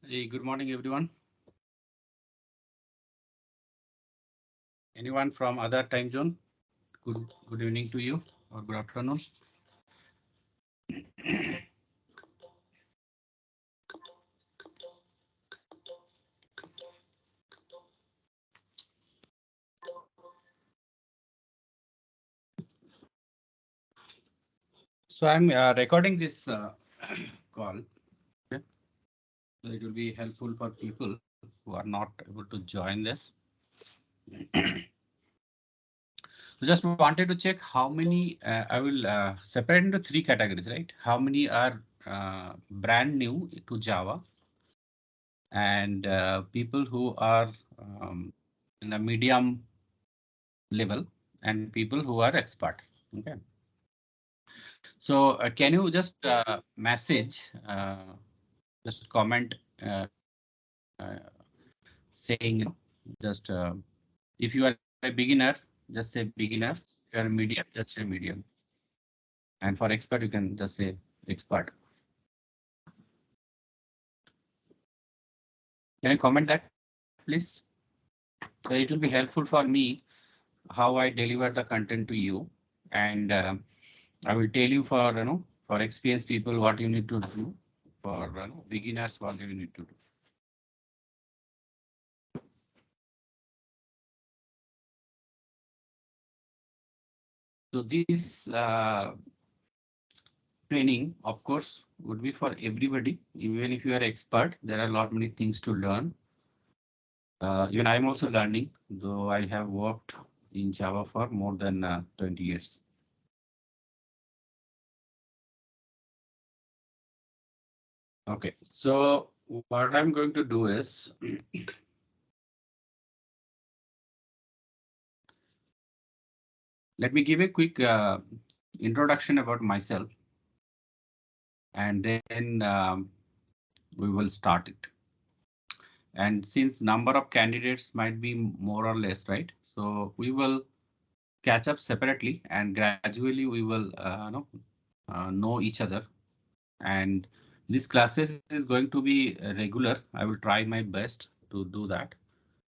Hey, good morning, everyone. Anyone from other time zone? Good evening to you or good afternoon. So I'm recording this call. Okay. So it will be helpful for people who are not able to join this. Just wanted to check how many. I will separate into three categories, right? How many are brand new to Java, and people who are in the medium level, and people who are experts. Okay. So can you just message, just comment saying, just if you are a beginner, just say beginner. If you are a medium, just say medium. And for expert, you can just say expert. Can you comment that, please? So it will be helpful for me how I deliver the content to you, and I will tell you for experienced people what you need to do, for beginners what you need to do. So this training, of course, would be for everybody. Even if you are expert, there are a lot many things to learn. Even I'm also learning, though I have worked in Java for more than 20 years. Okay, so what I'm going to do is let me give a quick introduction about myself, and then we will start it. And since number of candidates might be more or less, right? So we will catch up separately, and gradually we will know each other. And this classes is going to be regular. I will try my best to do that,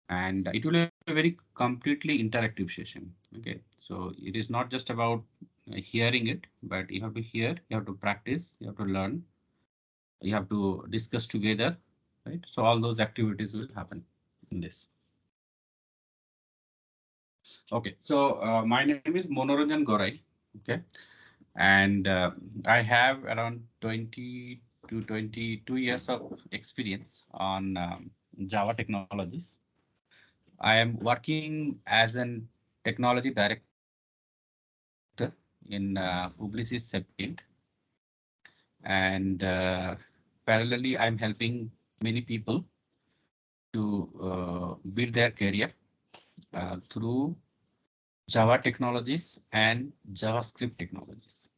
and it will be a very completely interactive session. Okay, so it is not just about hearing it, but you have to hear, you have to practice, you have to learn, you have to discuss together, right? So all those activities will happen in this. Okay, so my name is Monoranjan Gorai. Okay, and I have around 20 to 22 years of experience on Java technologies. I am working as an technology director in Publicis Sapient, and parallelly I'm helping many people to build their career through Java technologies and JavaScript technologies.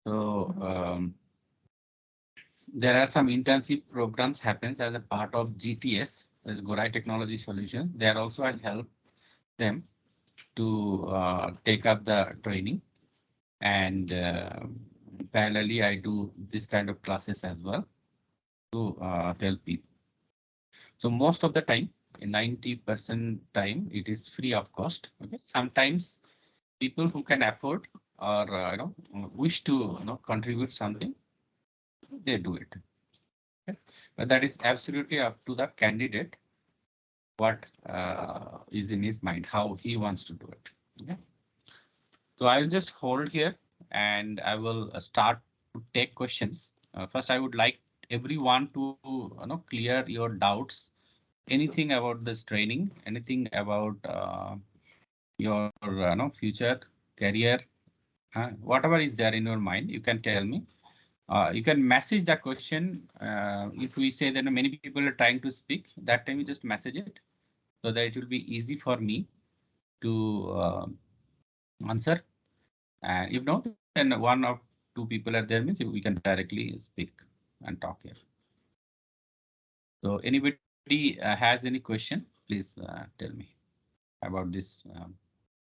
So there are some intensive programs happens as a part of GTS, as Gorai Technology Solution. There also I help them to take up the training, and parallelly I do this kind of classes as well to help people. So most of the time, in 90% time, it is free of cost. Okay, sometimes people who can afford or wish to contribute something, they do it. Okay? But that is absolutely up to the candidate what is in his mind, how he wants to do it. Okay? So I'll just hold here and I will start to take questions. First, I would like everyone to clear your doubts, anything about this training, anything about your future career, whatever is there in your mind, you can tell me. You can message the question. If we say that many people are trying to speak, that time you just message it so that it will be easy for me to answer. And if not, then one or two people are there means we can directly speak and talk here. So anybody has any question, please tell me about this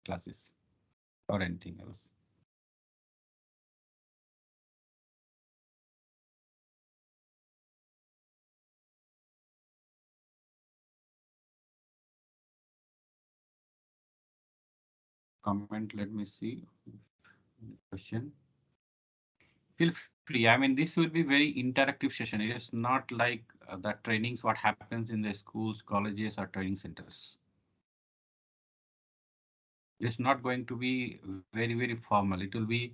classes or anything else. comment. Let me see. Question. Feel free. I mean, this will be very interactive session. It is not like the trainings what happens in the schools, colleges, or training centers. It's not going to be very formal. It will be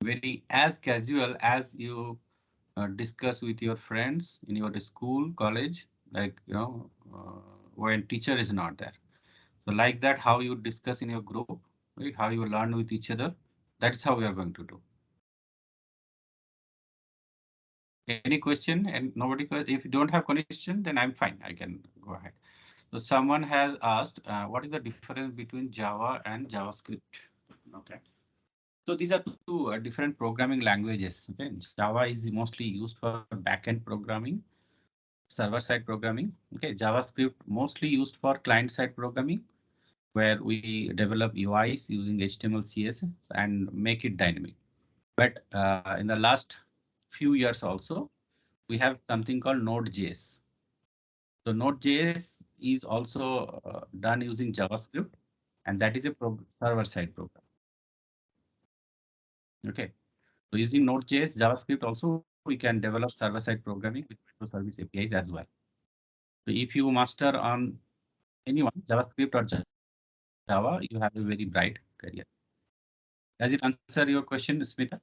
very as casual as you discuss with your friends in your school, college, like when teacher is not there. So like that, how you discuss in your group, right? How you learn with each other. That's how we are going to do. Any question? And nobody, if you don't have question, then I'm fine. I can go ahead. So someone has asked, what is the difference between Java and JavaScript? Okay. So these are two different programming languages. Okay. Java is mostly used for backend programming, server-side programming. Okay. JavaScript mostly used for client-side programming, where we develop UIs using HTML, CSS and make it dynamic. But in the last few years also, we have something called Node.js. So Node.js is also done using JavaScript, and that is a server-side program. Okay. So using Node.js, JavaScript also, we can develop server-side programming with microservice APIs as well. So if you master on anyone, JavaScript or Java, you have a very bright career. Does it answer your question, Smita?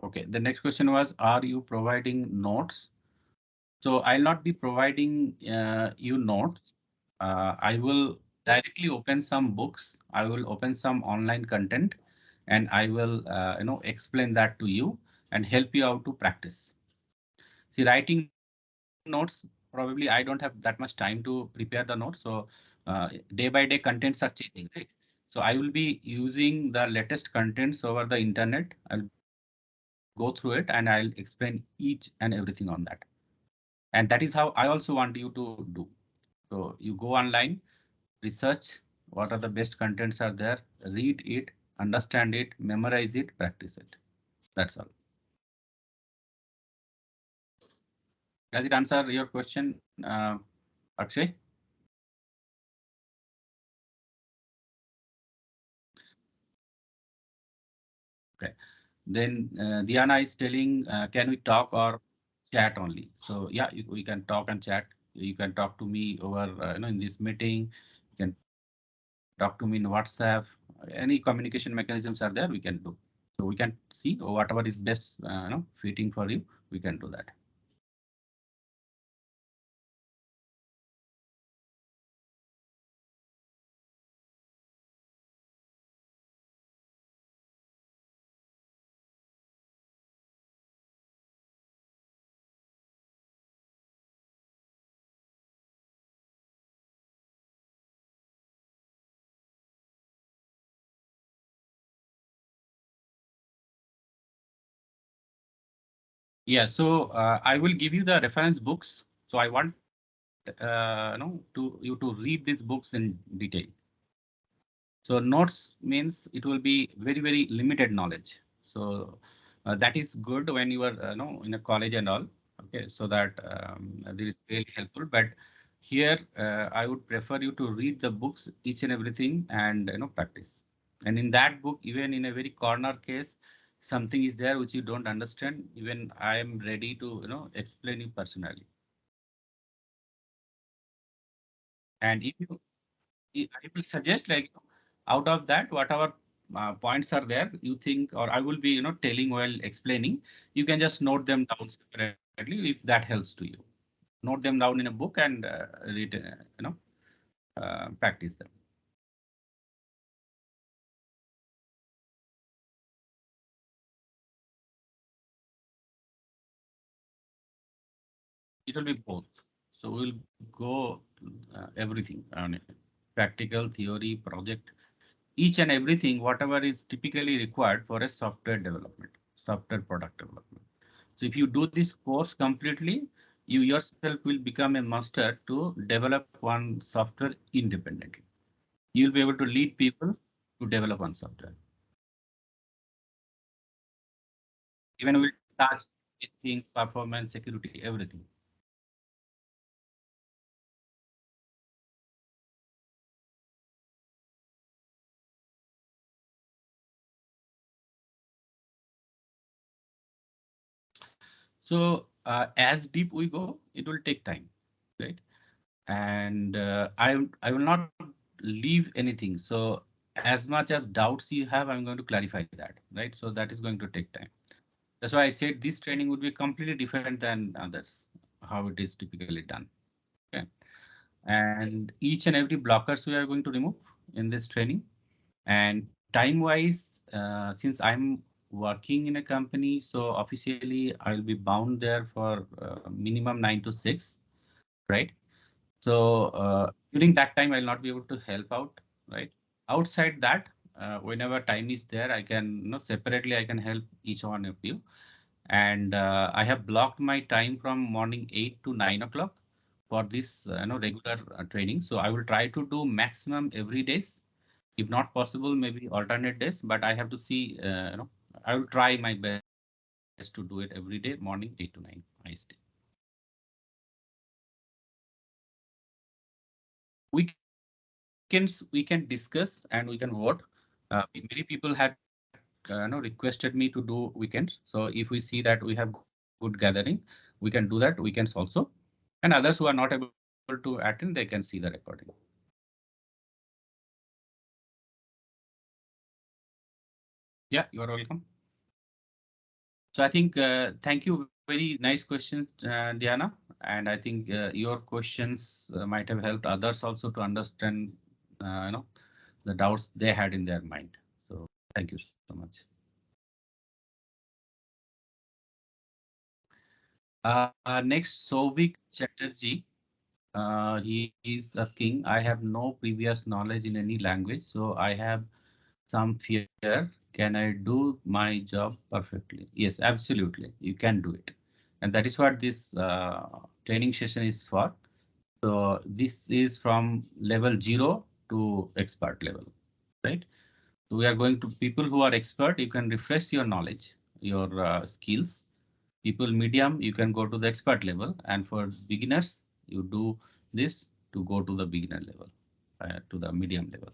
Okay. The next question was, are you providing notes? So I'll not be providing you notes. I will directly open some books. I will open some online content, and I will explain that to you and help you out to practice. See, writing notes, probably I don't have that much time to prepare the notes. So day by day contents are changing, right? So I will be using the latest contents over the internet. I'll go through it and I'll explain each and everything on that. And that is how I also want you to do. So you go online, research what are the best contents are there, read it, understand it, memorize it, practice it. That's all. Does it answer your question, Akshay? Okay. Then Diana is telling, can we talk or chat only? So yeah, we can talk and chat. You can talk to me over, in this meeting. You can talk to me in WhatsApp. Any communication mechanisms are there, we can do. So we can see whatever is best, fitting for you. We can do that. Yeah, so I will give you the reference books. So I want to you to read these books in detail. So notes means it will be very limited knowledge. So that is good when you are in a college and all. Okay, so that this is very helpful. But here I would prefer you to read the books each and everything and practice. And in that book, even in a very corner case, something is there which you don't understand. Even I am ready to explain you personally. And if you I will suggest like out of that, whatever points are there, you think, or I will be, telling while explaining, you can just note them down separately if that helps to you. Note them down in a book and read, practice them. It will be both. So we'll go everything on it. Practical, theory, project, each and everything, whatever is typically required for a software development, software product development. So if you do this course completely, you yourself will become a master to develop one software independently. You'll be able to lead people to develop one software. Even we'll touch these things, performance, security, everything. So as deep we go, it will take time, right? And I will not leave anything. So as much as doubts you have, I'm going to clarify that, right? So that is going to take time. That's why I said this training would be completely different than others, how it is typically done. Okay. And each and every blockers we are going to remove in this training. And time wise, since I'm working in a company, so officially I'll be bound there for minimum 9 to 6, right? So during that time, I'll not be able to help out, right? Outside that, whenever time is there, I can, separately I can help each one of you. And I have blocked my time from morning 8 to 9 o'clock for this, regular training. So I will try to do maximum every days. If not possible, maybe alternate days, but I have to see, I will try my best to do it every day, morning 8 to 9 IST. Weekends, we can discuss and we can vote. Many people had requested me to do weekends. So if we see that we have good gathering, we can do that weekends also. And others who are not able to attend, they can see the recording. Yeah, you are welcome. So I think thank you. Very nice questions, Diana. And I think your questions might have helped others also to understand, the doubts they had in their mind. So thank you so much. Next, Sovik Chatterjee. He is asking, I have no previous knowledge in any language, so I have some fear. Can I do my job perfectly? Yes, absolutely. You can do it. And that is what this training session is for. So this is from level 0 to expert level, right? So we are going to people who are expert. You can refresh your knowledge, your skills. People medium, you can go to the expert level. And for beginners, you do this to go to the beginner level, to the medium level.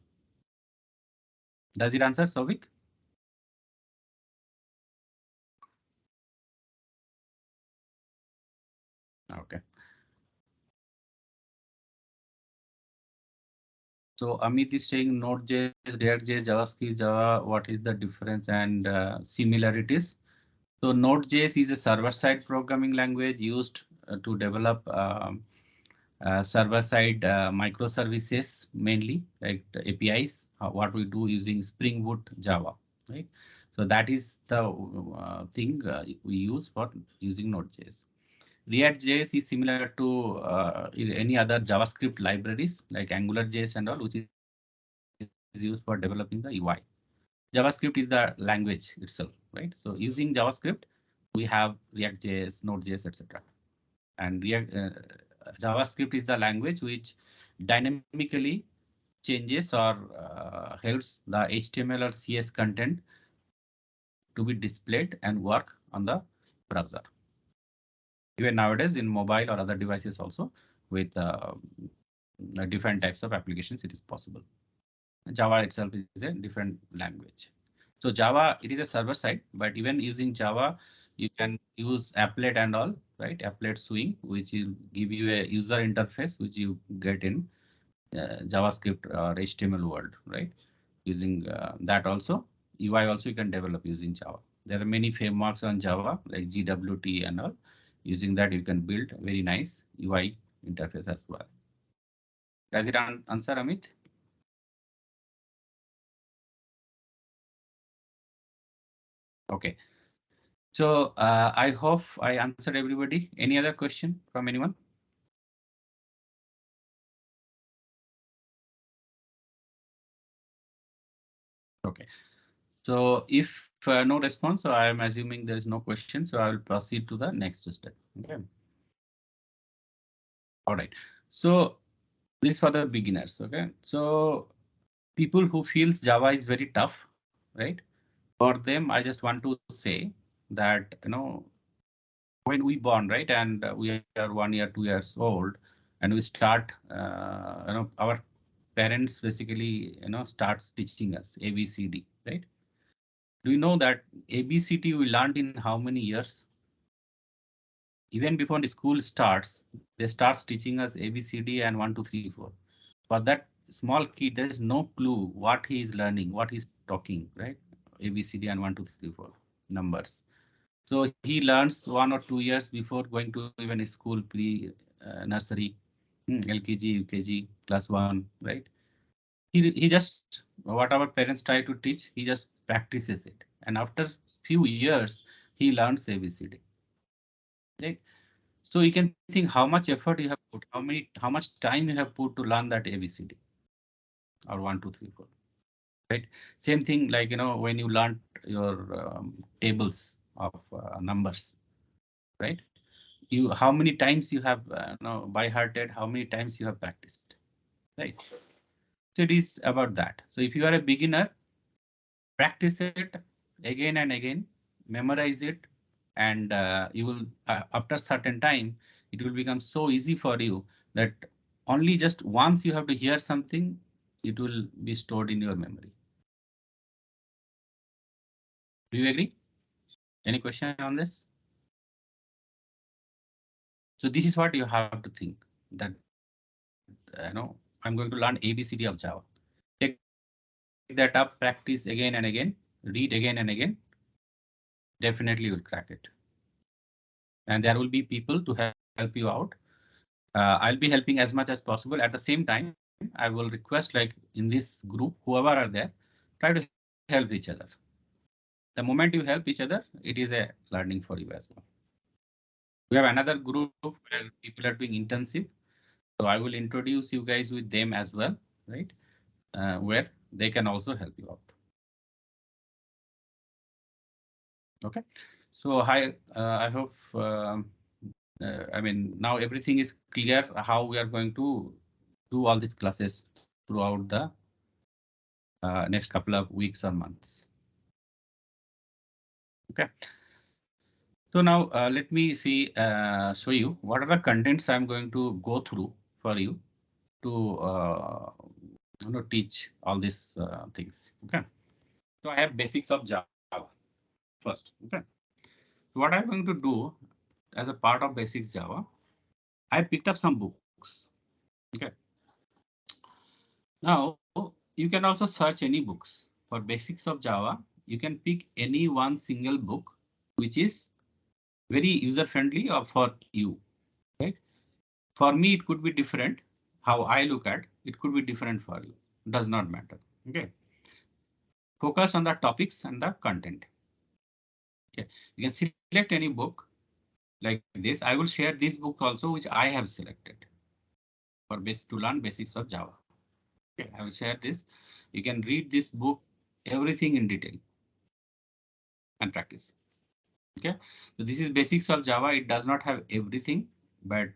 Does it answer, Sovik? Okay. So Amit is saying Node.js, React.js, JavaScript, Java, what is the difference and similarities? So Node.js is a server-side programming language used to develop server-side microservices, mainly like the APIs, what we do using Spring Boot Java, right? So that is the thing we use for using Node.js. React.js is similar to any other JavaScript libraries like AngularJS and all, which is used for developing the UI. JavaScript is the language itself, right? So using JavaScript, we have React.js, Node.js, etc. And JavaScript is the language which dynamically changes or helps the HTML or CS content to be displayed and work on the browser. Even nowadays in mobile or other devices also with different types of applications, it is possible. Java itself is a different language. So Java, it is a server side, but even using Java, you can use applet and all, right? Applet swing, which will give you a user interface, which you get in JavaScript or HTML world, right? Using that also, UI also you can develop using Java. There are many frameworks on Java like GWT and all. Using that, you can build very nice UI interface as well. Does it answer, Amit? Okay. So I hope I answered everybody. Any other question from anyone? Okay. So if no response, so I am assuming there is no question. So I will proceed to the next step. Okay. All right. So this for the beginners. Okay. So people who feels Java is very tough, right? For them, I just want to say that, when we born, right, and we are 1 year, 2 years old, and we start, our parents basically, starts teaching us ABCD, right? Do you know that ABCD we learned in how many years? Even before the school starts, they start teaching us ABCD and 1, 2, 3, 4. For that small kid, there is no clue what he is learning, what he's talking, right? ABCD and 1, 2, 3, 4 numbers. So he learns 1 or 2 years before going to even a school, pre nursery, LKG, UKG, class 1, right? He just whatever parents try to teach, he just practices it, and after few years he learns ABCD. Right? So you can think how much effort you have put, how much time you have put to learn that ABCD or 1, 2, 3, 4. Right? Same thing like when you learn your tables of numbers, right? You how many times you have by hearted, how many times you have practiced, right? So it is about that. So if you are a beginner, practice it again and again, memorize it, and you will after certain time it will become so easy for you that only just once you have to hear something, it will be stored in your memory. Do you agree? Any question on this? So this is what you have to think, that I'm going to learn ABCD of Java. Take that up, practice again and again, read again and again, definitely you'll crack it. And there will be people to help you out. I'll be helping as much as possible. At the same time, I will request, like in this group, whoever are there, try to help each other. The moment you help each other, it is a learning for you as well. We have another group where people are doing intensive. So I will introduce you guys with them as well, right? Where they can also help you out. Okay. So hi, I hope, I mean, now everything is clear how we are going to do all these classes throughout the next couple of weeks or months. Okay. So now let me see, show you what are the contents I'm going to go through for you to teach all these things. Okay. So I have basics of Java first. Okay. So what I'm going to do as a part of basics Java, I picked up some books. Okay. Now you can also search any books for basics of Java. You can pick any one single book which is very user friendly or for you, right? For me, it could be different. How I look at it could be different for you. Does not matter. Okay. Focus on the topics and the content. Okay. You can select any book like this. I will share this book also, which I have selected for base to learn basics of Java. Okay. I will share this. You can read this book, everything in detail and practice. Okay. So this is basics of Java. It does not have everything, but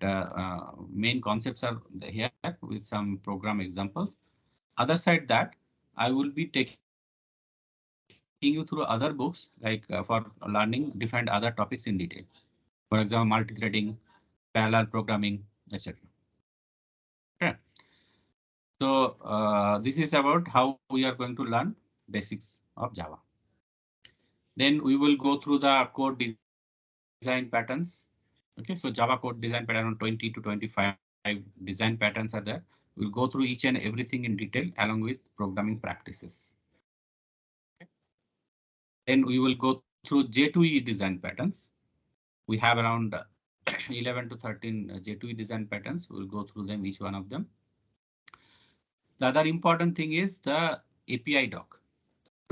main concepts are here with some program examples. Other side that I will be taking you through other books like for learning different other topics in detail. For example, multi-threading, parallel programming, etc. Okay. So this is about how we are going to learn basics of Java. Then we will go through the code design patterns. Okay, so Java code design pattern on 20 to 25 design patterns are there. We'll go through each and everything in detail along with programming practices. Then we will go through J2E design patterns. We have around 11 to 13 J2E design patterns. We'll go through them, each one of them. The other important thing is the API doc.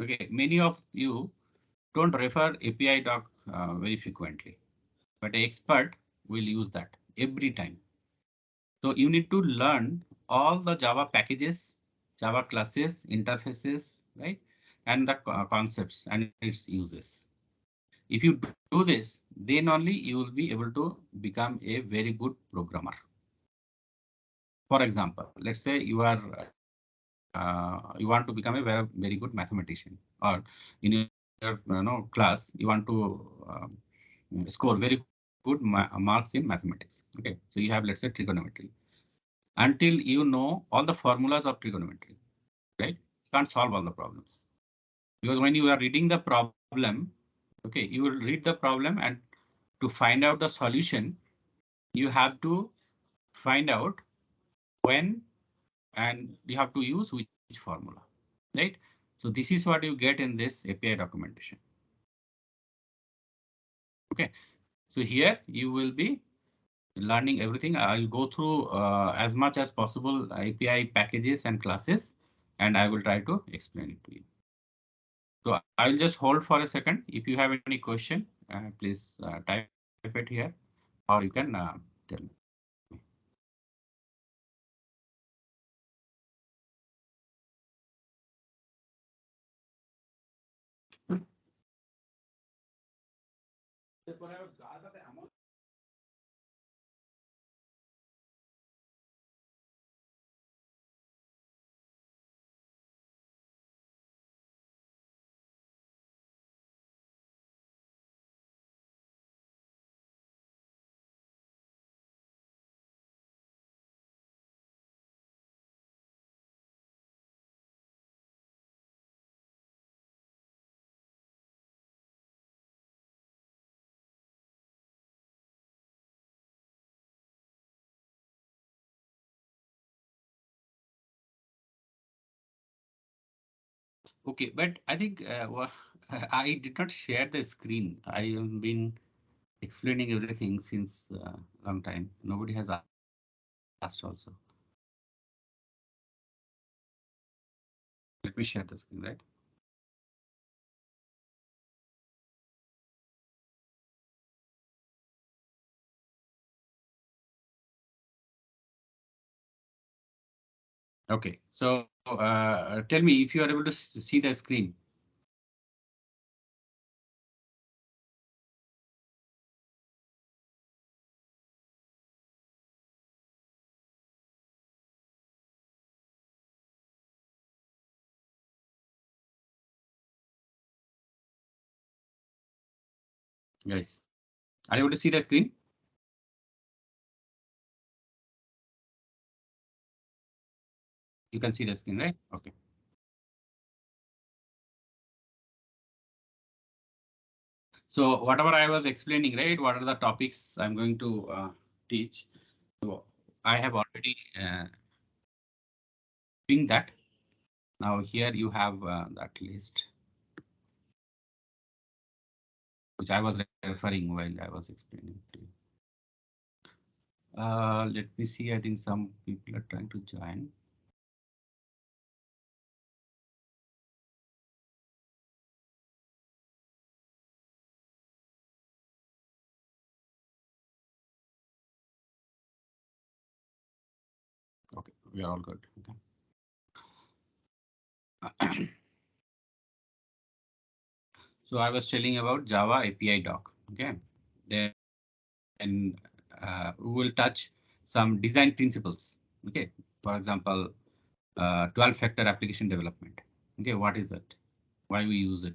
Okay, many of you don't refer API doc very frequently, but an expert will use that every time. So you need to learn all the Java packages, Java classes, interfaces, right? And the concepts and its uses. If you do this, then only you will be able to become a very good programmer. For example, let's say you want to become a very good mathematician, or in your class you want to score very good marks in mathematics. Okay, so you have, let's say, trigonometry. Until you know all the formulas of trigonometry, right? You can't solve all the problems, because when you are reading the problem, okay, you will read the problem, and to find out the solution, you have to find out when and you have to use which formula, right? So this is what you get in this API documentation. Okay, so here you will be learning everything. I'll go through as much as possible API packages and classes, and I will try to explain it to you. So I'll just hold for a second. If you have any question, please type it here, or you can tell me. Okay, but I think I did not share the screen. I have been explaining everything since long time. Nobody has asked also. Let me share the screen, right? Okay, so tell me if you are able to see the screen. Guys, are you able to see the screen? You can see the screen, right? Okay. So whatever I was explaining, right? What are the topics I'm going to teach? So I have already pinged that. Now here you have that list, which I was referring while I was explaining to you. Let me see. I think some people are trying to join. Okay, we are all good. Okay. So I was telling about Java API doc. Okay, then we will touch some design principles. Okay, for example, 12-factor application development. Okay, what is that? Why we use it?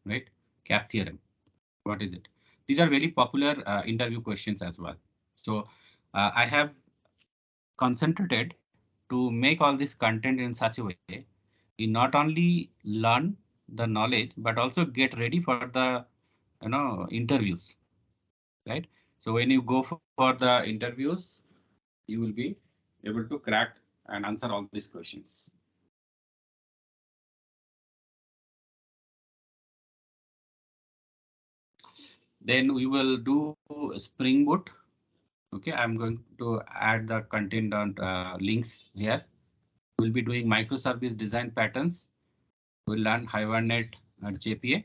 Right? CAP theorem. What is it? These are very popular interview questions as well. So I have concentrated to make all this content in such a way you not only learn the knowledge but also get ready for the interviews, right? So when you go for the interviews, you will be able to crack and answer all these questions. Then we will do Spring Boot. Okay, I'm going to add the content on links here. We'll be doing microservice design patterns. We'll learn Hibernate and JPA.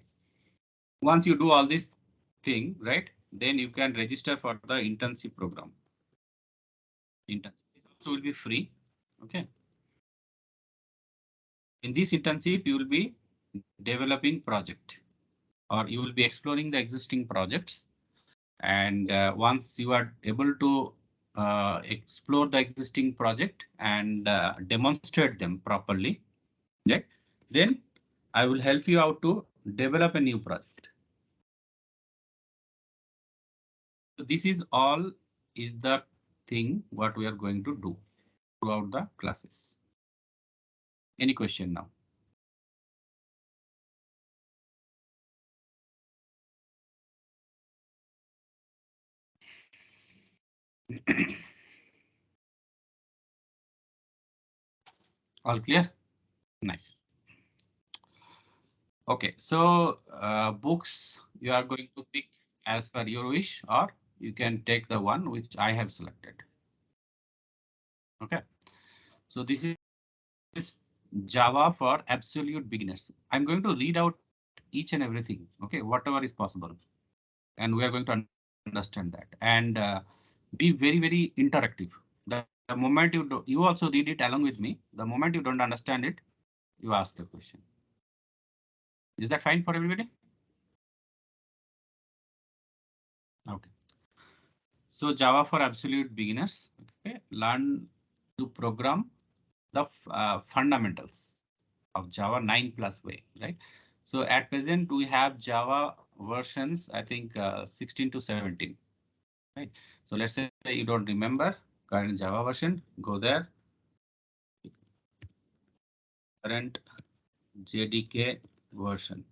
Once you do all this thing, right, then you can register for the internship program. Internship also will be free. Okay. In this internship, you will be developing project or you will be exploring the existing projects. And once you are able to explore the existing project and demonstrate them properly, right, then I will help you out to develop a new project. So this is all is the thing what we are going to do throughout the classes. Any question now? All clear? Nice. Okay, so books you are going to pick as per your wish, or you can take the one which I have selected. Okay, so this is Java for absolute beginners. I'm going to read out each and everything, okay, whatever is possible, and we are going to understand that and be very interactive. The moment you also read it along with me. The moment you don't understand it, you ask the question. Is that fine for everybody? Okay. So Java for absolute beginners. Okay, learn to program the fundamentals of Java 9 plus way, right? So at present we have Java versions, I think 16 to 17, right? So let's say you don't remember current Java version, go there, current JDK version.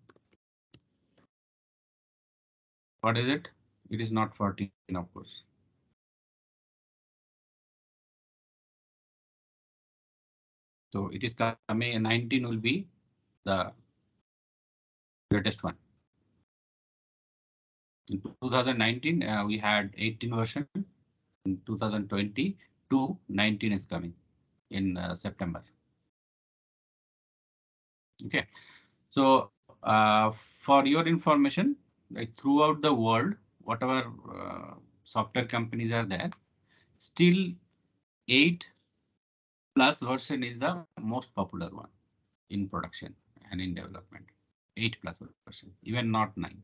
What is it? It is not 14, of course. So it is coming 19 will be the latest one. In 2019, we had 18 version. In 2022, 19 is coming in September. Okay, so for your information, like throughout the world, whatever software companies are there, still 8 plus version is the most popular one in production and in development. 8 plus version, even not 9.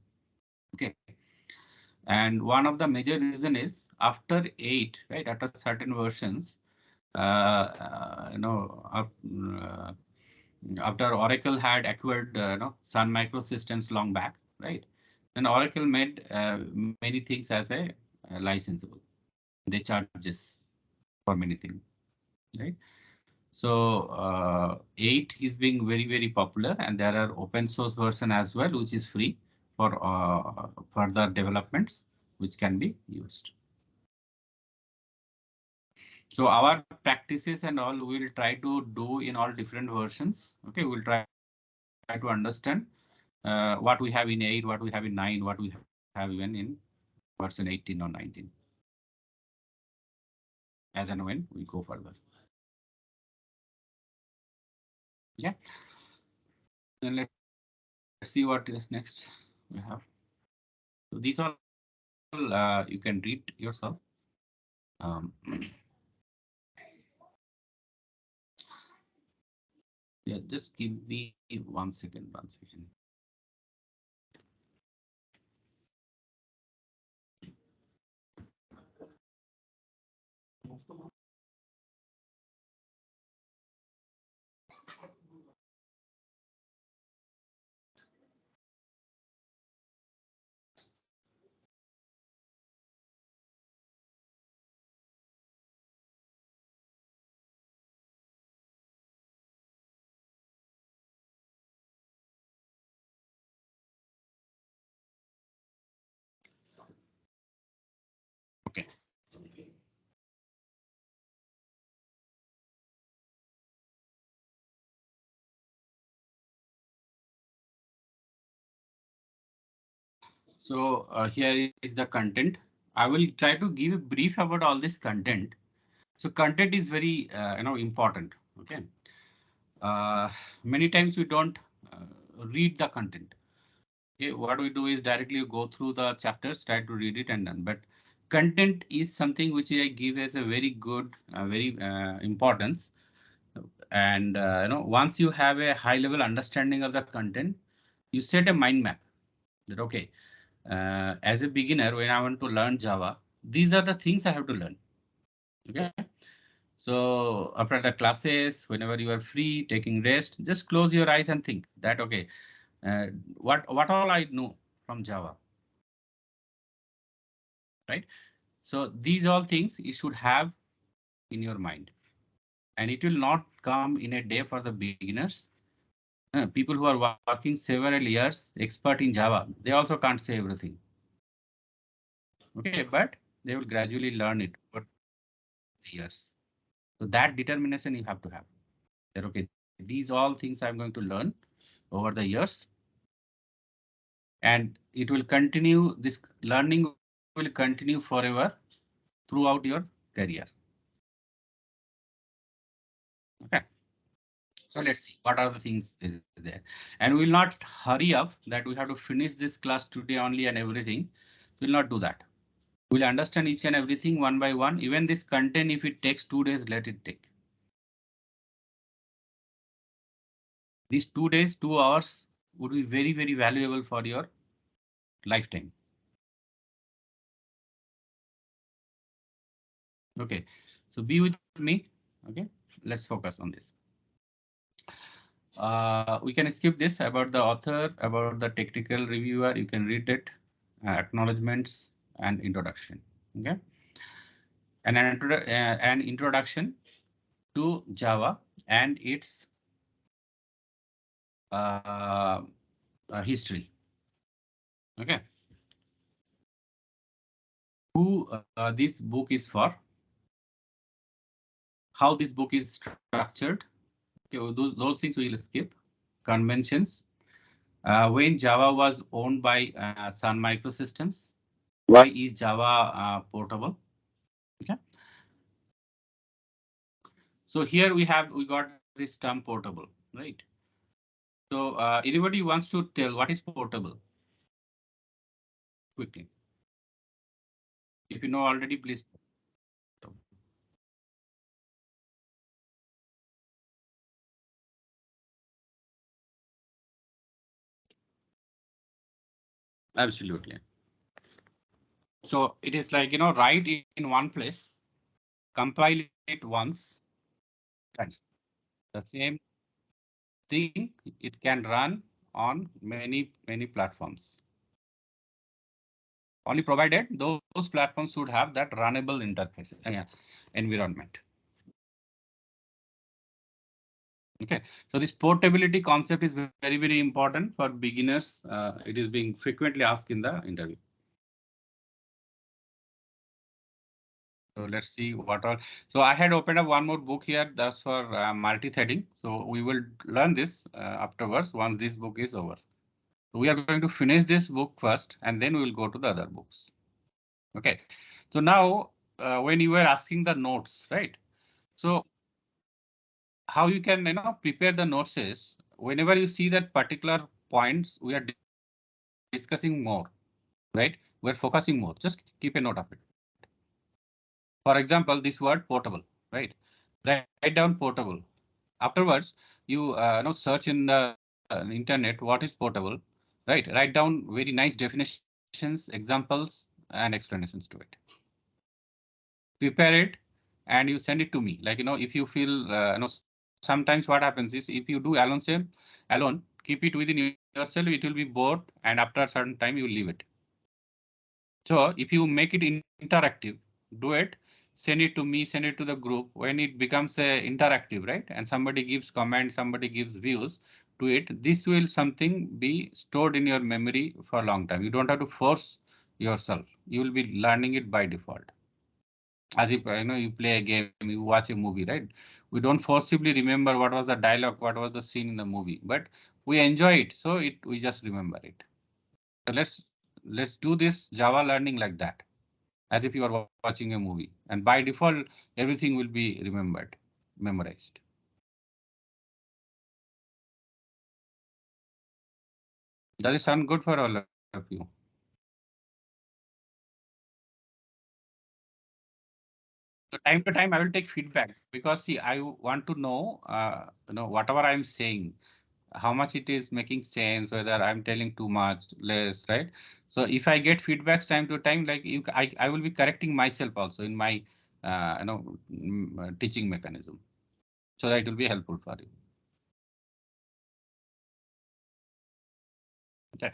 Okay. And one of the major reason is after 8, right? After certain versions, after Oracle had acquired Sun Microsystems long back, right? Then Oracle made many things as a licensable. They charges for many things, right? So 8 is being very popular, and there are open source version as well, which is free for further developments, which can be used. So our practices and all we'll try to do in all different versions. Okay, we'll try to understand what we have in 8, what we have in 9, what we have even in version 18 or 19. As and when we go further. Yeah. Then let's see what is next we have. So these are you can read yourself. Yeah, just give me 1 second, 1 second. Okay. So here is the content. I will try to give a brief about all this content. So content is very important. Okay. Many times we don't read the content. Okay, what we do is directly go through the chapters, try to read it and done. But content is something which I give as a very good, very importance. And once you have a high level understanding of the content, you set a mind map that okay, as a beginner, when I want to learn Java, these are the things I have to learn. Okay. So after the classes, whenever you are free, taking rest, just close your eyes and think that okay, what all I know from Java, right? So these all things you should have in your mind, and it will not come in a day for the beginners. People who are working several years, expert in Java, they also can't say everything. Okay, but they will gradually learn it over years. So that determination you have to have. That okay, these all things I'm going to learn over the years, and it will continue. This learning will continue forever throughout your career. Okay. So let's see what are the things is there, and we will not hurry up that we have to finish this class today only and everything. We'll not do that. We'll understand each and everything one by one. Even this content, if it takes 2 days, let it take. These 2 days, 2 hours would be very, very valuable for your lifetime. Okay, so be with me. Okay, let's focus on this. We can skip this about the author, about the technical reviewer. You can read it, acknowledgements and introduction. Okay, an introduction to Java and its uh, history. Okay, who this book is for, how this book is structured. Okay, well, those things we'll skip. Conventions. When Java was owned by Sun Microsystems, why is Java portable? Okay. So here we got this term portable, right? So anybody wants to tell what is portable? Quickly. If you know already, please. Absolutely. So it is like, write in one place, compile it once, and the same thing, it can run on many platforms. Only provided those platforms should have that runnable interface environment. Okay, so this portability concept is very, very important for beginners. It is being frequently asked in the interview. So let's see what are. So I had opened up one more book here. That's for multi-threading. So we will learn this afterwards once this book is over. So we are going to finish this book first, and then we will go to the other books. Okay. So now when you were asking the notes, right? So how you can prepare the notes is whenever you see that particular points we are discussing more, right? We're focusing more. Just keep a note of it. For example, this word portable, right? Write down portable. Afterwards, you search in the internet what is portable, right? Write down very nice definitions, examples, and explanations to it. Prepare it and you send it to me. Like if you feel sometimes what happens is if you do alone, keep it within yourself, it will be bored, and after a certain time you will leave it. So if you make it interactive, do it, send it to me, send it to the group. When it becomes interactive, right? And somebody gives comments, somebody gives views to it. This will something be stored in your memory for a long time. You don't have to force yourself. You will be learning it by default. As if you play a game, you watch a movie, right? We don't forcibly remember what was the dialogue, what was the scene in the movie, but we enjoy it, so we just remember it. So let's do this Java learning like that, as if you are watching a movie, and by default everything will be memorized. Does it sound good for all of you? So time to time I will take feedback, because see I want to know whatever I'm saying, how much it is making sense, whether I'm telling too much, less, right? So if I get feedbacks time to time, like I will be correcting myself also in my teaching mechanism, so that it will be helpful for you. Okay.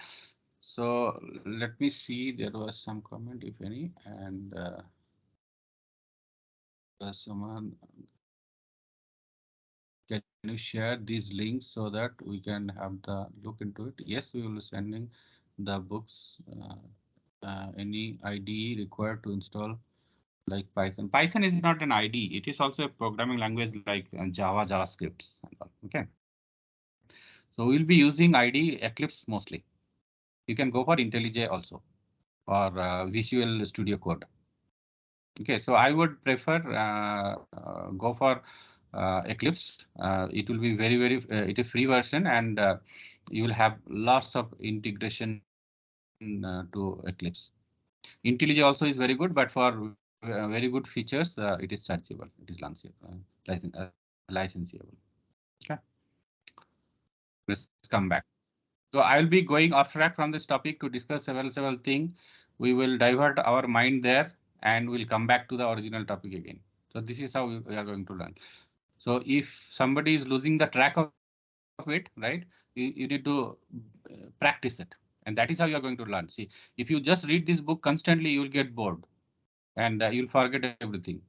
So let me see, there was some comment, if any, and someone, can you share these links so that we can have the look into it? Yes, we will be sending the books. any IDE required to install like Python. Python is not an IDE. It is also a programming language like Java, JavaScripts. Okay. So we'll be using IDE Eclipse mostly. You can go for IntelliJ also or Visual Studio Code. Okay, so I would prefer go for Eclipse. It will be it is free version and you will have lots of integration to Eclipse. IntelliJ also is very good, but for very good features, it is chargeable. It is licensable. Okay, let's come back. So I'll be going off track from this topic to discuss several things. We will divert our mind there and we'll come back to the original topic again. So this is how we are going to learn. So if somebody is losing the track of it, right, you need to practice it. And that is how you are going to learn. See, if you just read this book constantly, you will get bored and you'll forget everything.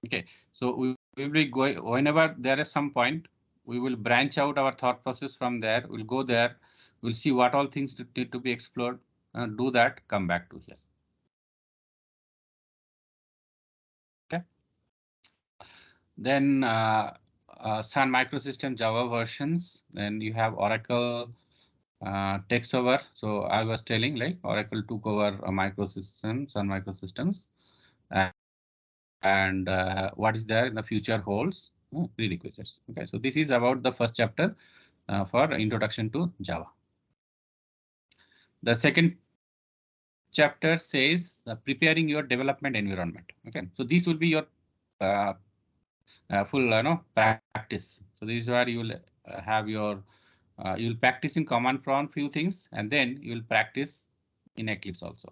Okay, so we will be going whenever there is some point, we will branch out our thought process from there. We'll go there. We'll see what all things need to be explored. Do that. Come back to here. Okay. Then Sun Microsystem Java versions. Then you have Oracle takes over. So I was telling like Oracle took over a microsystem, Sun Microsystems, and what is there in the future holds prerequisites. Okay, so this is about the first chapter for introduction to Java. The second chapter says preparing your development environment. Okay, so this will be your uh, full practice. So this is where you will have your you will practice in command prompt few things and then you will practice in Eclipse also.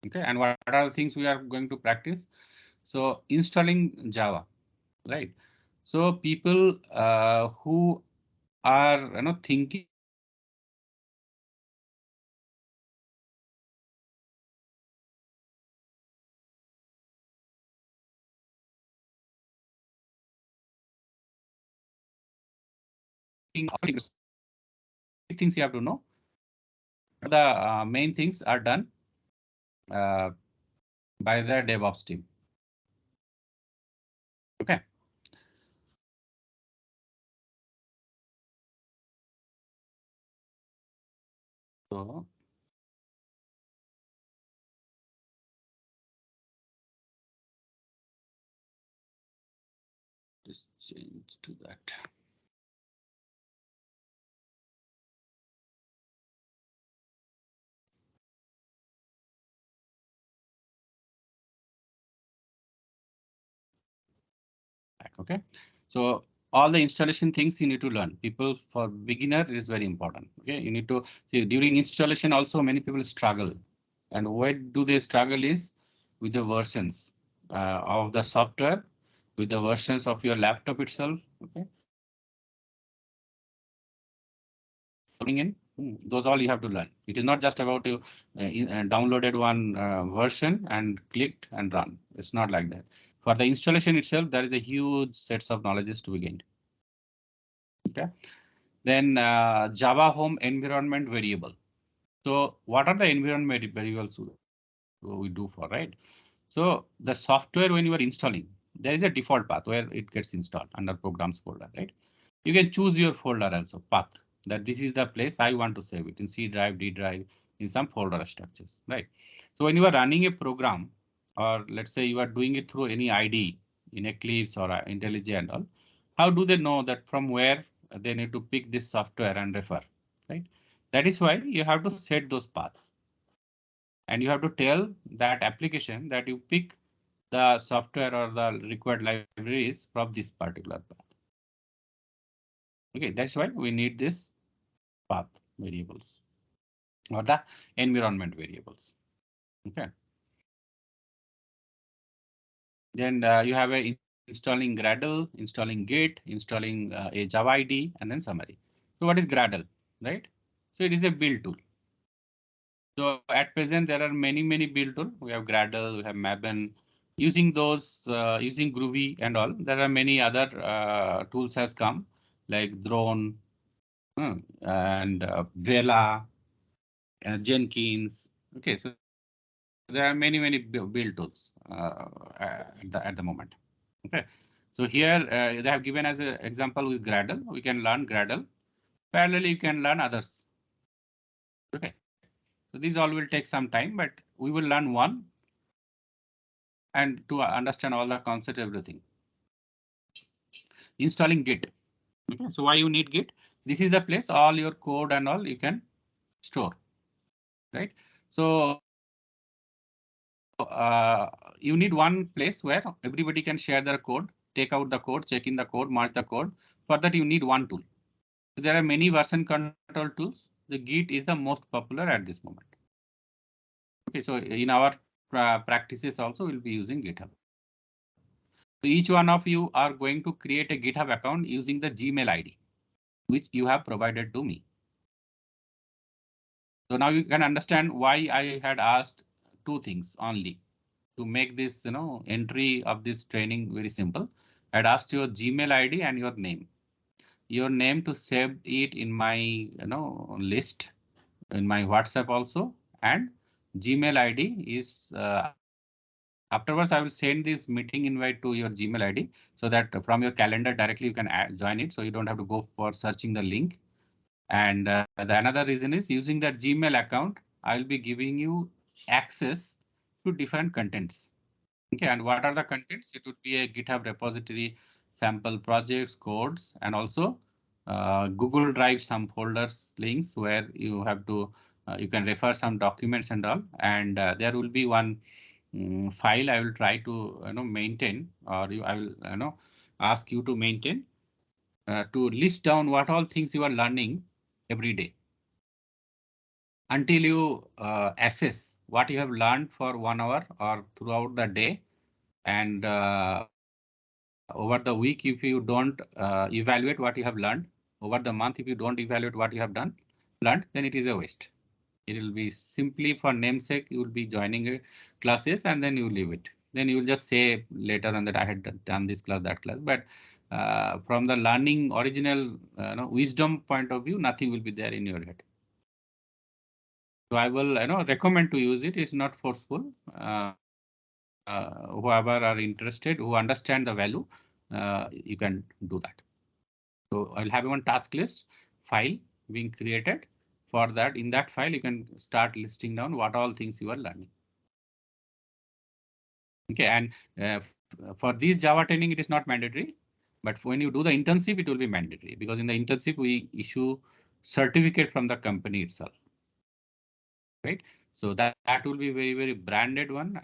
Okay, and what are the things we are going to practice? So installing Java, right? So people who are thinking of installing Java things you have to know. The main things are done uh, by the DevOps team. Okay. So just change to that. Okay, so all the installation things you need to learn. People for beginner is very important. Okay, you need to see during installation also many people struggle, and why do they struggle is with the versions of the software, with the versions of your laptop itself. Okay, logging in, those all you have to learn. It is not just about you downloaded one version and clicked and run. It's not like that. For the installation itself, there is a huge sets of knowledges to be gained. Okay. Then Java home environment variable. So what are the environment variables we do for, right? So the software when you are installing, there is a default path where it gets installed under programs folder, right? You can choose your folder also path that this is the place I want to save it in C drive, D drive, in some folder structures, right? So when you are running a program, or let's say you are doing it through any IDE in Eclipse or IntelliJ and all, how do they know that from where they need to pick this software and refer, right? That is why you have to set those paths and you have to tell that application that you pick the software or the required libraries from this particular path. Okay, that's why we need this path variables or the environment variables. Okay. Then you have a installing Gradle, installing Git, installing a Java IDE, and then summary. So what is Gradle, right? So it is a build tool. So at present there are many build tools. We have Gradle, we have Maven. Using those, using Groovy and all, there are many other tools has come like Drone, and Vela, Jenkins. Okay, so there are many build tools at the moment. Okay, so here they have given as an example with Gradle. We can learn Gradle. Parallelly, you can learn others. Okay, so these all will take some time, but we will learn one and to understand all the concept, everything. Installing Git. Okay, so why you need Git? This is the place all your code and all you can store, right? So you need one place where everybody can share their code, take out the code, check in the code, merge the code. For that you need one tool. So there are many version control tools. The Git is the most popular at this moment. Okay, so in our practices also we'll be using GitHub. So each one of you are going to create a GitHub account using the Gmail ID, which you have provided to me. So now you can understand why I had asked two things only to make this, entry of this training very simple. I'd asked your Gmail ID and your name. Your name to save it in my, list in my WhatsApp also, and Gmail ID is afterwards I will send this meeting invite to your Gmail ID so that from your calendar directly you can join it. So you don't have to go for searching the link. And the another reason is using that Gmail account, I'll be giving you access to different contents. Okay, and what are the contents? It would be a GitHub repository, sample projects, codes, and also Google Drive, some folders links where you have to you can refer some documents and all. And there will be one file I will try to maintain, or I will ask you to maintain to list down what all things you are learning every day until you assess what you have learned for 1 hour or throughout the day. And over the week, if you don't evaluate what you have learned, over the month, if you don't evaluate what you have learned, then it is a waste. It will be simply for namesake. You will be joining classes and then you leave it. Then you will just say later on that I had done this class, that class. But from the learning original wisdom point of view, nothing will be there in your head. So I will recommend to use it. It's not forceful. Whoever are interested, who understand the value, you can do that. So I'll have one task list file being created. For that, in that file, you can start listing down what all things you are learning. Okay, and for this Java training, it is not mandatory. But when you do the internship, it will be mandatory because in the internship, we issue certificate from the company itself. Right. So that will be very, very branded one.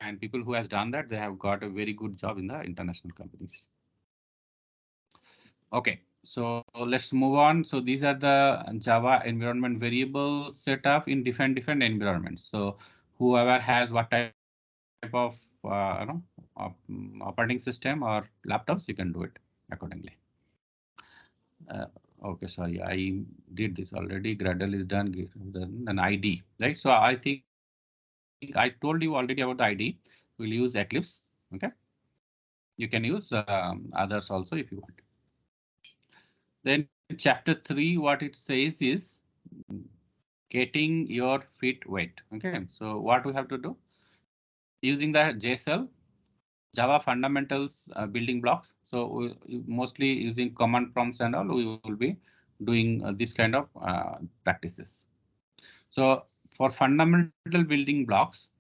And people who has done that, they have got a very good job in the international companies. Okay, so let's move on. So these are the Java environment variables set up in different environments. So whoever has what type of operating system or laptops, you can do it accordingly. Okay, sorry, I did this already. Gradle is done, then ID, right? So I think I told you already about the ID. We'll use Eclipse. Okay, you can use others also if you want. Then chapter 3, what it says is getting your feet wet. Okay, so what we have to do using the JSL Java fundamentals building blocks. So mostly using command prompts and all, we will be doing this kind of practices. So for fundamental building blocks,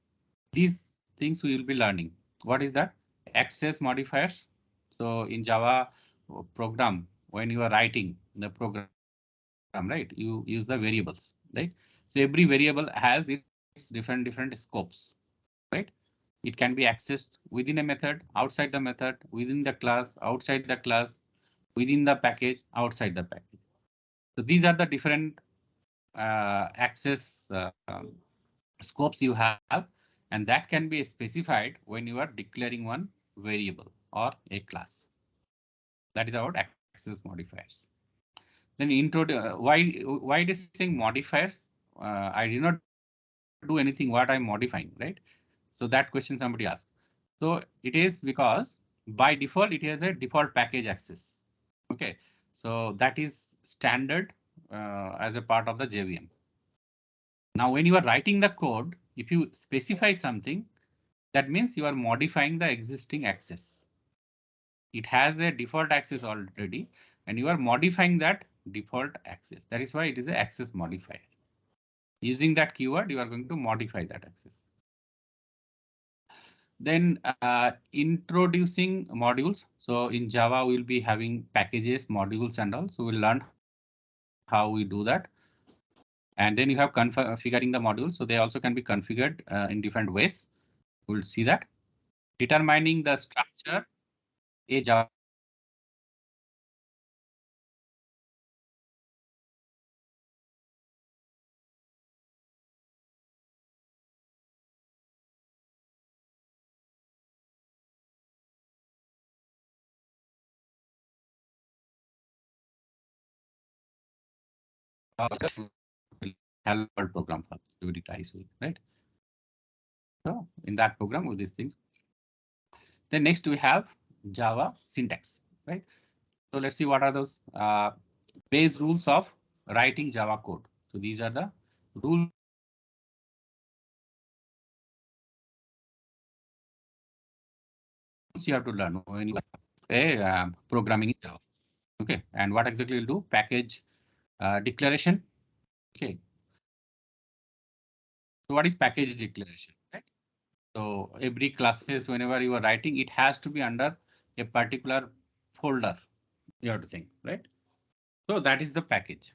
these things we will be learning. What is that? Access modifiers. So in Java program, when you are writing the program, right, you use the variables, right? So every variable has its different scopes, right? It can be accessed within a method, outside the method, within the class, outside the class, within the package, outside the package. So these are the different access scopes you have, and that can be specified when you are declaring one variable or a class. That is about access modifiers. Then why it is saying modifiers? I did not do anything. What I'm modifying, right? So that question somebody asked. So it is because by default it has a default package access. Okay, So that is standard as a part of the JVM. Now, when you are writing the code, if you specify something, that means you are modifying the existing access. It has a default access already, and you are modifying that default access. That is why it is an access modifier. Using that keyword, you are going to modify that access. Then introducing modules. So in Java, we'll be having packages, modules, and all. So we'll learn how we do that. And then you have configuring the modules. So they also can be configured in different ways. We'll see that. Determining the structure. A Java program has a structure. Hello world program everybody tries with, right? So in that program with these things. Then next we have Java syntax, right? So let's see what are those base rules of writing Java code. So these are the rules you have to learn when you are a programming in Java. Okay, and what exactly you'll do? Package declaration. Okay, so what is package declaration, right? So every classes, whenever you are writing, it has to be under a particular folder. You have to think, right? So that is the package.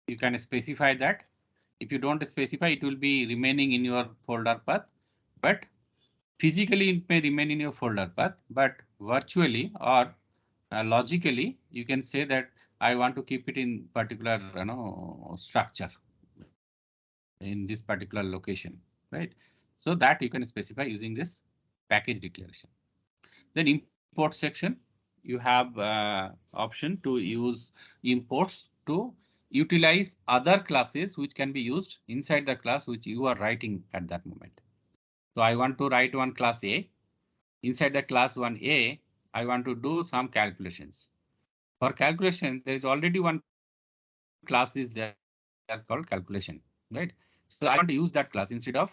You can specify that. If you don't specify, it will be remaining in your folder path, but physically it may remain in your folder path, but virtually or logically, you can say that I want to keep it in particular, structure in this particular location, right? So that you can specify using this package declaration. Then import section, you have option to use imports to utilize other classes which can be used inside the class which you are writing at that moment. So I want to write one class A. Inside the class 1A, I want to do some calculations. For calculation, there is already one class is there called calculation, right? So I want to use that class instead of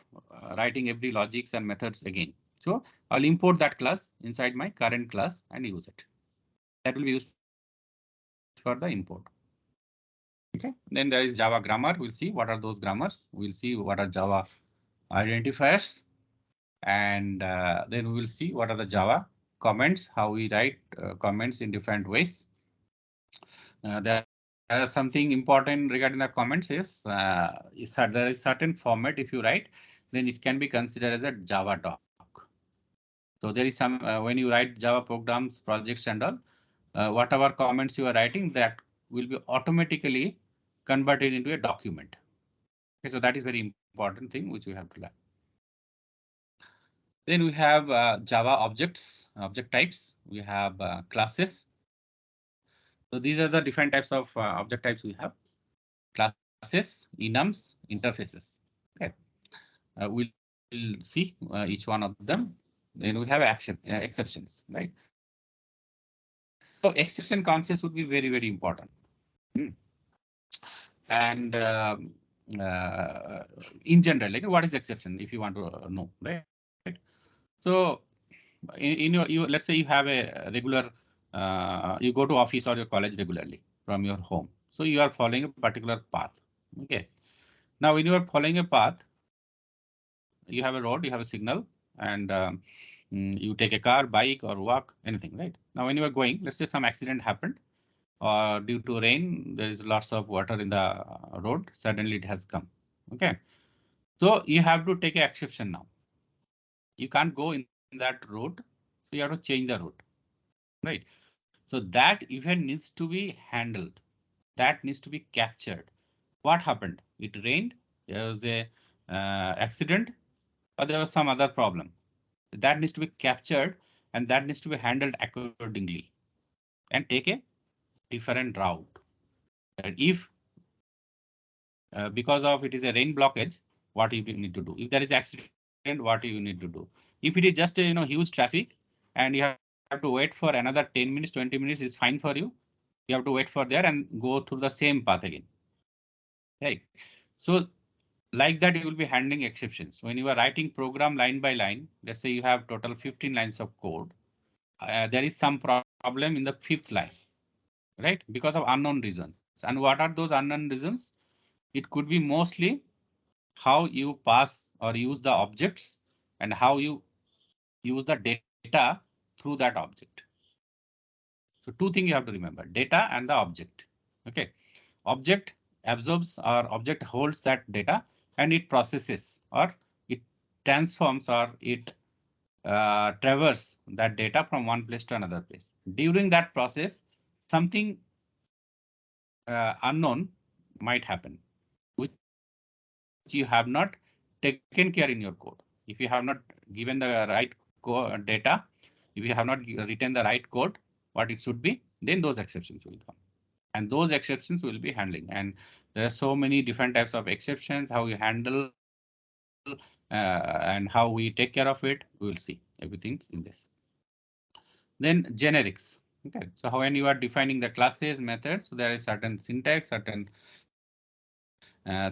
writing every logics and methods again. So I'll import that class inside my current class and use it. That will be used for the import. Okay, then there is Java grammar. We'll see what are those grammars. We'll see what are Java identifiers. And then we will see what are the Java comments, how we write comments in different ways. There is something important regarding the comments is there is certain format if you write, then it can be considered as a Java doc. So there is some when you write Java programs, projects and all, whatever comments you are writing that will be automatically converted into a document. Okay, so that is very important thing which we have to learn. Then we have Java objects, object types. We have classes. So these are the different types of object types we have. Classes, enums, interfaces. Okay, we'll see each one of them. Then we have exceptions, right? So exception concepts would be very, very important. Hmm. And in general, like what is exception if you want to know, right? So in your let's say you have a regular you go to office or your college regularly from your home. So you are following a particular path. Okay. Now when you are following a path, you have a road, you have a signal, and you take a car, bike or walk, anything, right? Now when you are going, let's say some accident happened or due to rain, there is lots of water in the road. Suddenly it has come. Okay. So you have to take an exception now. You can't go in that road. So you have to change the road. Right. So that event needs to be handled. That needs to be captured. What happened? It rained. There was a accident or there was some other problem. That needs to be captured and that needs to be handled accordingly and take a different route. And if because of it is a rain blockage, what you need to do? If there is accident, what you need to do? If it is just a huge traffic and you have to to wait for another 10 minutes, 20 minutes is fine for you. You have to wait for there and go through the same path again. Right. So like that, you will be handling exceptions. When you are writing program line by line, let's say you have total 15 lines of code. There is some problem in the fifth line, right? Because of unknown reasons. And what are those unknown reasons? It could be mostly how you pass or use the objects and how you use the data through that object. So two things you have to remember, data and the object. Okay. Object absorbs or object holds that data and it processes or it transforms or it traverse that data from one place to another place. During that process, something unknown might happen, which you have not taken care in your code. If you have not given the right data, if you have not written the right code, what it should be, then those exceptions will come. And those exceptions will be handling. And there are so many different types of exceptions, how you handle and how we take care of it. We will see everything in this. Then generics. Okay, so when you are defining the classes, methods, so there is certain syntax, certain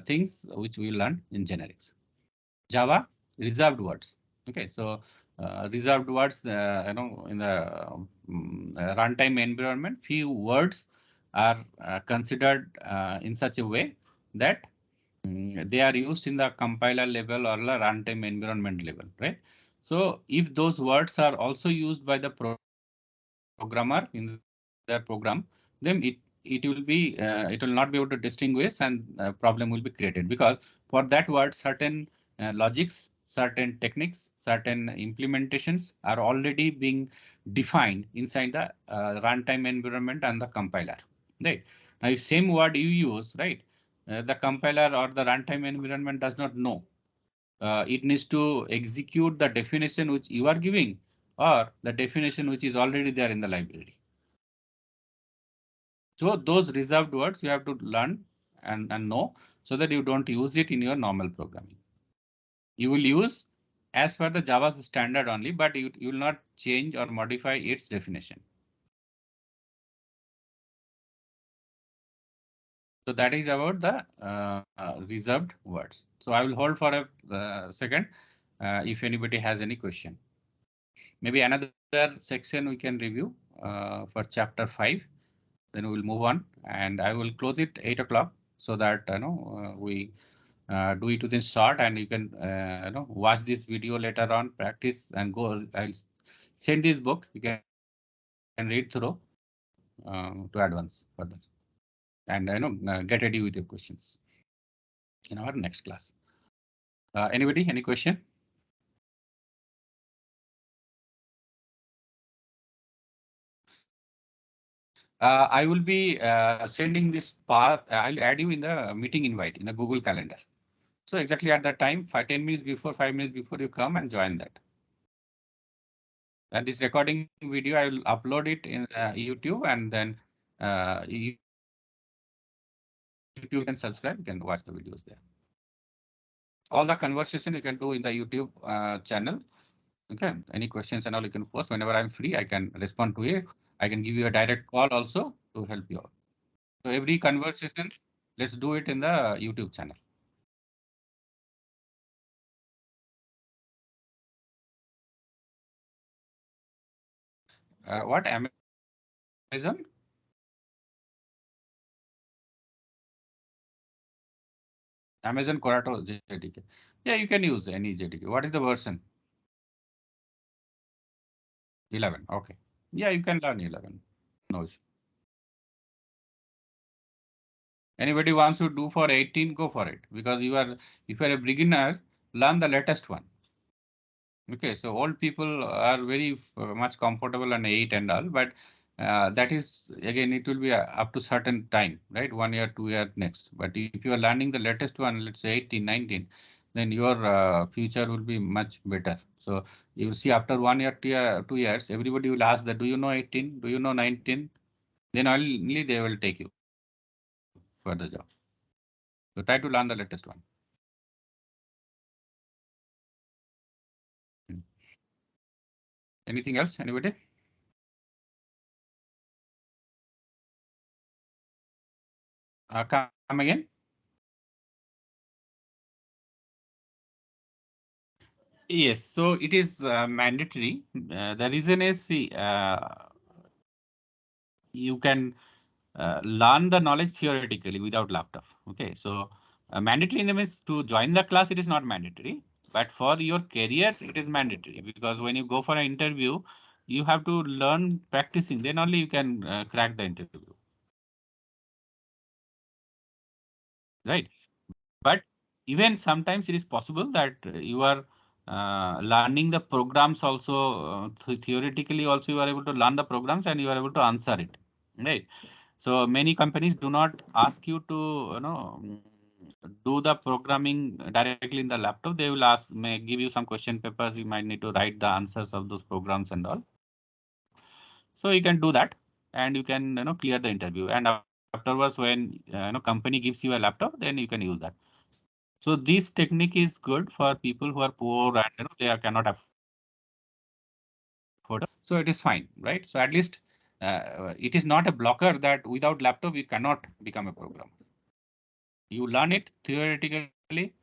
things which we learn in generics. Java, reserved words. Okay, so reserved words, in the runtime environment, few words are considered in such a way that they are used in the compiler level or the runtime environment level, right? So if those words are also used by the programmer in their program, then it will be it will not be able to distinguish and problem will be created because for that word certain logics, certain techniques, certain implementations are already being defined inside the runtime environment and the compiler. Right now, if same word you use, right, the compiler or the runtime environment does not know. It needs to execute the definition which you are giving or the definition which is already there in the library. So those reserved words you have to learn and know so that you don't use it in your normal programming. You will use as per the Java's standard only, but you will not change or modify its definition. So that is about the reserved words. So I will hold for a second if anybody has any question. Maybe another section we can review for chapter 5. Then we will move on and I will close it 8 o'clock so that we do it within short and you can watch this video later on, practice and go. I'll send this book. You can read through to advance further and get ready with your questions in our next class. Anybody, any question? I will be sending this path. I'll add you in the meeting invite in the Google Calendar. So exactly at that time, 10 minutes before, 5 minutes before you come and join that. And this recording video, I will upload it in YouTube and then YouTube you can subscribe, you can watch the videos there. All the conversation you can do in the YouTube channel. Okay, any questions and all you can post whenever I'm free, I can respond to it. I can give you a direct call also to help you out. So every conversation, let's do it in the YouTube channel. What Amazon? Amazon Corato JDK. Yeah, you can use any JDK. What is the version? 11. Okay. Yeah, you can learn 11. No issue. Anybody wants to do for 18, go for it because if you are a beginner, learn the latest one. Okay, so old people are very much comfortable on 8 and all, but that is again it will be up to certain time, right? 1 year, 2 year next. But if you are learning the latest one, let's say 18, 19, then your future will be much better. So you will see after 1 year, 2 years, everybody will ask that do you know 18, do you know 19? Then only they will take you for the job. So try to learn the latest one. Hmm. Anything else? Anybody? Come again. Yes, so it is mandatory. The reason is, see, you can learn the knowledge theoretically without laptop. Okay, so mandatory in the means to join the class, it is not mandatory, but for your career, it is mandatory because when you go for an interview, you have to learn practicing. Then only you can crack the interview, right? But even sometimes it is possible that you are learning the programs also theoretically also you are able to learn the programs and you are able to answer it, right? So many companies do not ask you to do the programming directly in the laptop. They will ask, may give you some question papers. You might need to write the answers of those programs and all. So you can do that and you can clear the interview. And afterwards, when company gives you a laptop, then you can use that. So this technique is good for people who are poor and they cannot afford. So it is fine, right? So at least it is not a blocker that without laptop you cannot become a programmer. You learn it theoretically,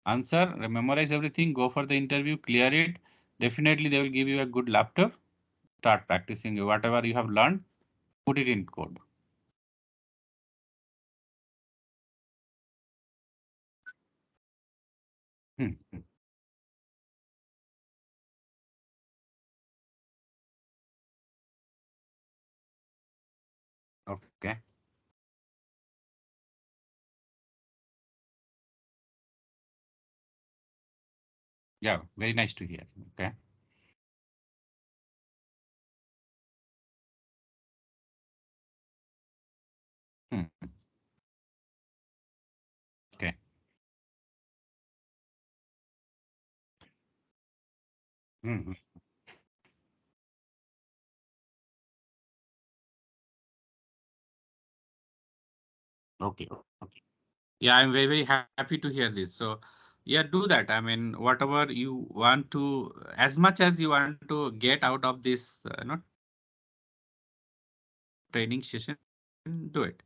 answer, memorize everything, go for the interview, clear it. Definitely they will give you a good laptop. Start practicing whatever you have learned, put it in code. Hmm. Okay. Yeah, very nice to hear. Okay. Hmm. Okay. Hmm. Okay. Okay. Yeah, I'm very, very happy to hear this. So, yeah, do that. I mean, whatever you want to, as much as you want to get out of this, training session, do it.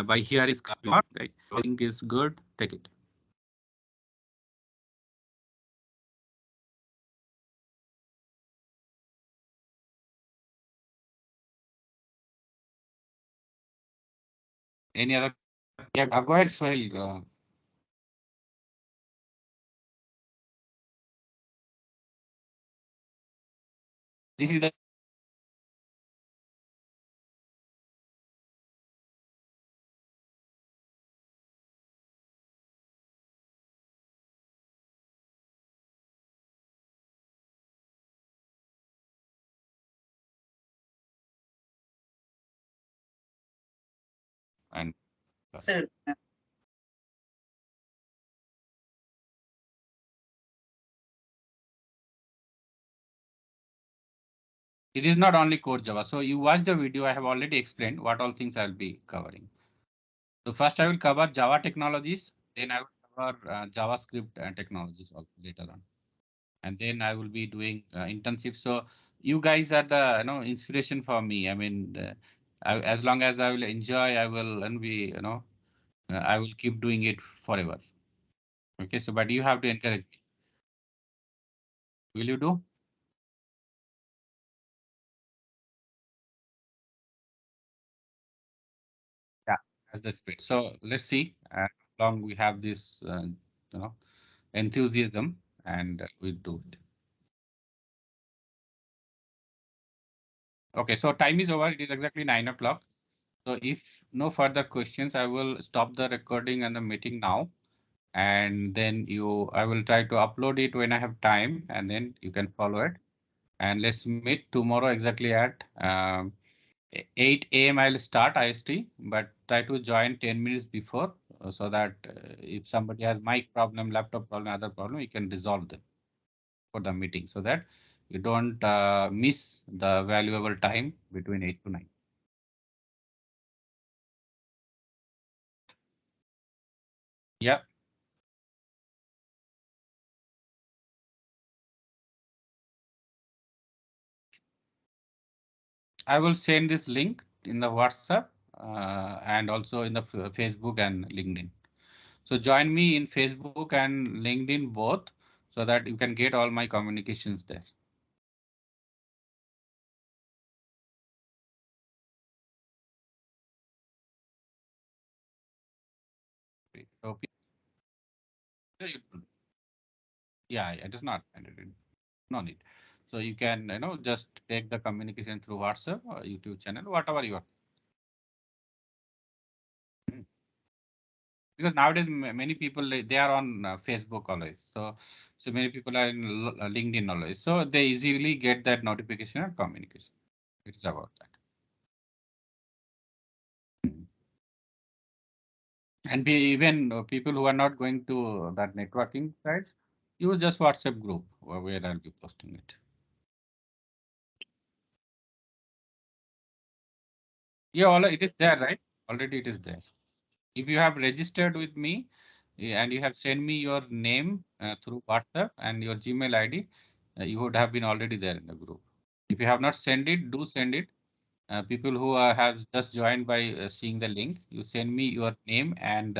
By here is right. I think is good. Take it. Any other? Yeah, go ahead, Swell. This is the and Sir, it is not only core Java. So you watch the video. I have already explained what all things I'll be covering. So first I will cover Java technologies. Then I will cover JavaScript technologies also later on. And then I will be doing internship. So you guys are the inspiration for me. I mean, as long as I will enjoy, I will and be I will keep doing it forever. Okay, so but you have to encourage me. Will you do? Yeah, as the spirit. So let's see how long we have this you know enthusiasm and we'll do it. Okay, so time is over. It is exactly 9 o'clock. So if no further questions, I will stop the recording and the meeting now. And then I will try to upload it when I have time and then you can follow it. And let's meet tomorrow exactly at 8 a.m. I'll start IST, but try to join 10 minutes before so that if somebody has mic problem, laptop problem, other problem, you can resolve them for the meeting so that you don't miss the valuable time between 8 to 9. Yeah. I will send this link in the WhatsApp and also in the Facebook and LinkedIn. So join me in Facebook and LinkedIn both so that you can get all my communications there. So, yeah, it is not mandatory. No need. So you can, just take the communication through WhatsApp or YouTube channel, whatever you are. Mm. Because nowadays many people they are on Facebook always. So many people are in LinkedIn always. So they easily get that notification and communication. It's about that. Mm. And even people who are not going to that networking sites, use just WhatsApp group where I'll be posting it. Yeah, it is there, right? Already it is there. If you have registered with me and you have sent me your name through WhatsApp and your Gmail ID, you would have been already there in the group. If you have not sent it, do send it. People who have just joined by seeing the link, you send me your name and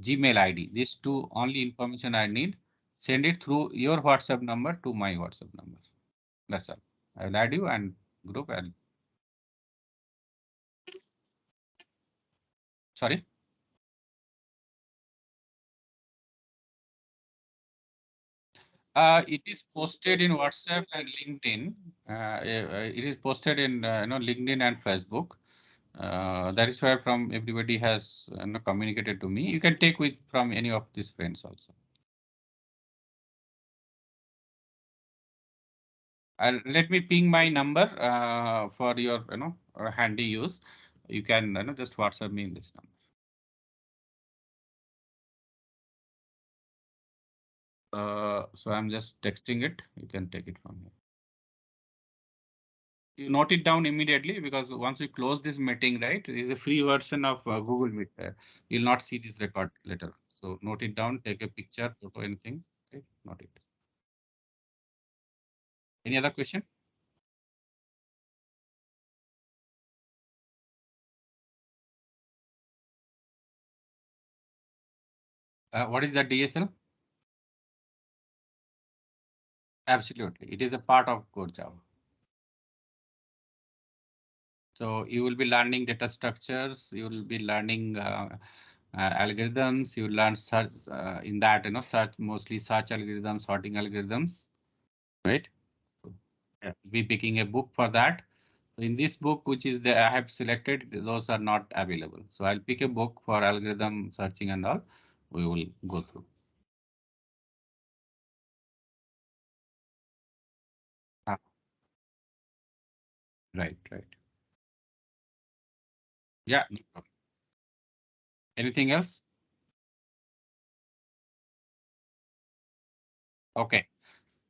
Gmail ID. These two only information I need. Send it through your WhatsApp number to my WhatsApp number. That's all. I will add you and group. Sorry. It is posted in WhatsApp and LinkedIn. It is posted in LinkedIn and Facebook. That is why from everybody has communicated to me. You can take with from any of these friends also. Let me ping my number for your handy use. You can just WhatsApp me in this number. So I'm just texting it. You can take it from here. You note it down immediately because once we close this meeting, right, it is a free version of Google Meet. You'll not see this record later. So note it down, take a picture, photo, anything. Okay, note it. Any other question? What is the DSL? Absolutely. It is a part of core Java. So you will be learning data structures. You will be learning algorithms. You learn search in that, search, mostly search algorithms, sorting algorithms, right? Yeah. Be picking a book for that. In this book, which is the I have selected, those are not available. So I'll pick a book for algorithm searching and all. We will go through. Ah, right, right. Yeah, no problem. Anything else? Okay.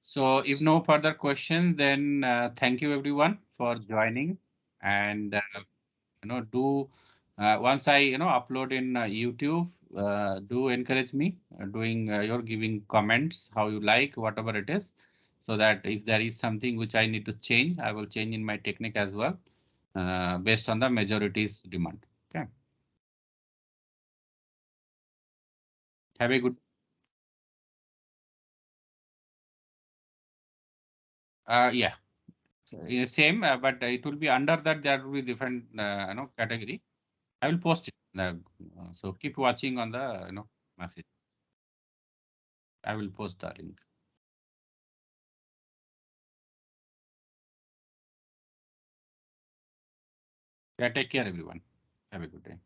So if no further questions, then thank you everyone for joining. And do once I upload in YouTube, do encourage me doing your giving comments how you like whatever it is, so that if there is something which I need to change, I will change in my technique as well, based on the majority's demand. Okay. Have a good. Yeah. So, same, but it will be under that. There will be different category. I will post it. So keep watching on the message. I will post the link. Yeah, take care, everyone. Have a good day.